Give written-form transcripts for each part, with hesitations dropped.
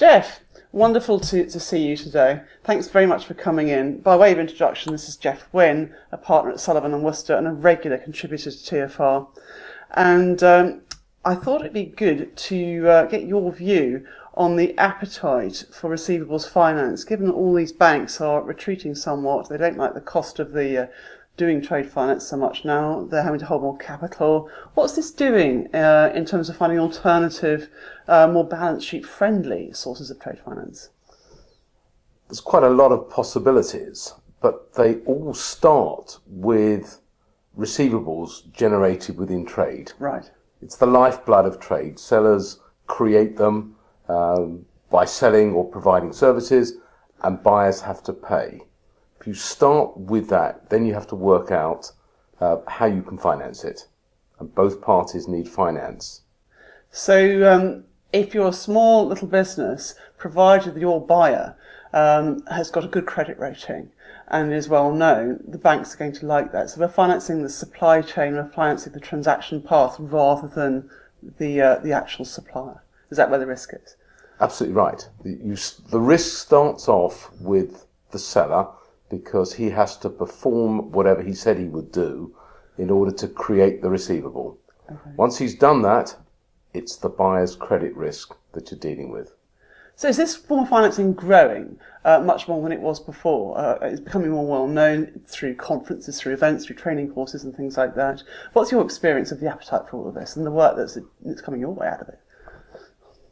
Jeff, wonderful to see you today. Thanks very much for coming in. By way of introduction, this is Jeff Wynne, a partner at Sullivan & Worcester and a regular contributor to TFR. And I thought it'd be good to get your view on the appetite for receivables finance, given that all these banks are retreating somewhat. They don't like the cost of the doing trade finance so much now. They're having to hold more capital. What's this doing in terms of finding alternative, more balance sheet friendly sources of trade finance? There's quite a lot of possibilities, but they all start with receivables generated within trade. Right. It's the lifeblood of trade. Sellers create them by selling or providing services, and buyers have to pay. If you start with that, then you have to work out how you can finance it. And both parties need finance. So if you're a small little business, provided that your buyer has got a good credit rating and is well known, the banks are going to like that. So we're financing the supply chain, we're financing the transaction path rather than the actual supplier. Is that where the risk is? Absolutely right. The risk starts off with the seller, because he has to perform whatever he said he would do in order to create the receivable. Okay. Once he's done that, it's the buyer's credit risk that you're dealing with. So is this form of financing growing much more than it was before? It's becoming more well known through conferences, through events, through training courses and things like that. What's your experience of the appetite for all of this and the work that's coming your way out of it?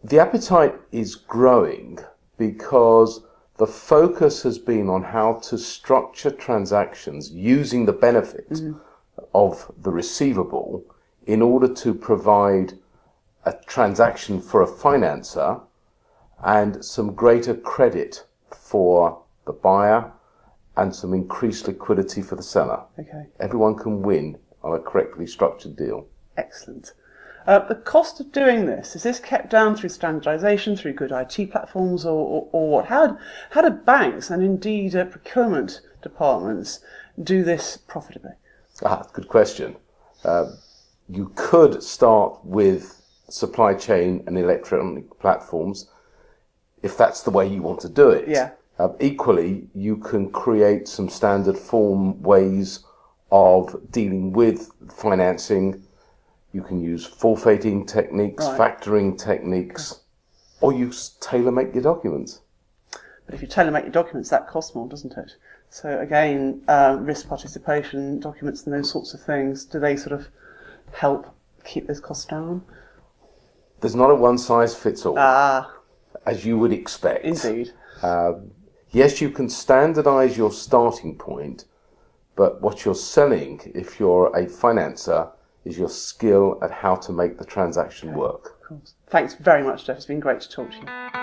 The appetite is growing because the focus has been on how to structure transactions using the benefit of the receivable in order to provide a transaction for a financer and some greater credit for the buyer and some increased liquidity for the seller. Okay. Everyone can win on a correctly structured deal. Excellent. The cost of doing this, is this kept down through standardisation, through good IT platforms, or what? How do banks and indeed procurement departments do this profitably? Good question. You could start with supply chain and electronic platforms if that's the way you want to do it. Yeah. Equally, you can create some standard form ways of dealing with financing. You can use forfaiting techniques, Right. factoring techniques, or you tailor-make your documents. But if you tailor-make your documents, that costs more, doesn't it? So again, risk participation documents and those sorts of things, do they sort of help keep those costs down? There's not a one-size-fits-all, as you would expect. Indeed. Yes, you can standardise your starting point, but what you're selling, if you're a financer, is your skill at how to make the transaction work. Of course. Thanks very much, Jeff. It's been great to talk to you.